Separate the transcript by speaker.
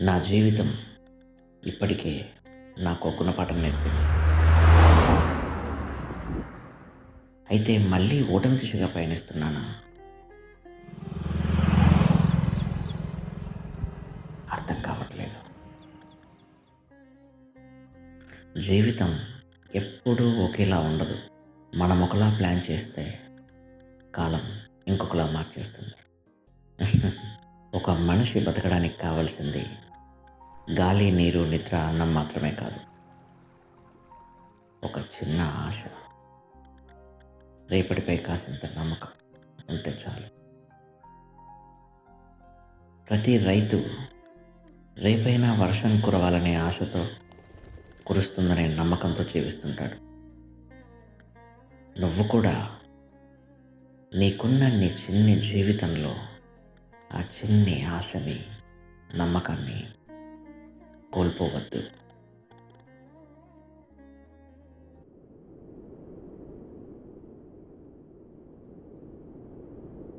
Speaker 1: నా జీవితం ఇప్పటికే నాకు ఒక గుణపాఠం నేర్పింది. అయితే మళ్ళీ ఓటమి దిశగా పయనిస్తున్నానా? అర్థం కావట్లేదు. జీవితం ఎప్పుడూ ఒకేలా ఉండదు. మనం ఒకలా ప్లాన్ చేస్తే కాలం ఇంకొకలా మార్చేస్తుంది. ఒక మనిషి బతకడానికి కావాల్సింది గాలి, నీరు, నిద్ర, అన్నం మాత్రమే కాదు. ఒక చిన్న ఆశ, రేపటిపై కాసింత నమ్మకం ఉంటే చాలు. ప్రతి రైతు రేపైనా వర్షం కురవాలనే ఆశతో, కురుస్తుందనే నమ్మకంతో జీవిస్తుంటాడు. నువ్వు కూడా నీకున్న నీ చిన్ని జీవితంలో ఆ చిన్ని ఆశని, నమ్మకాన్ని కోల్పోవద్దు.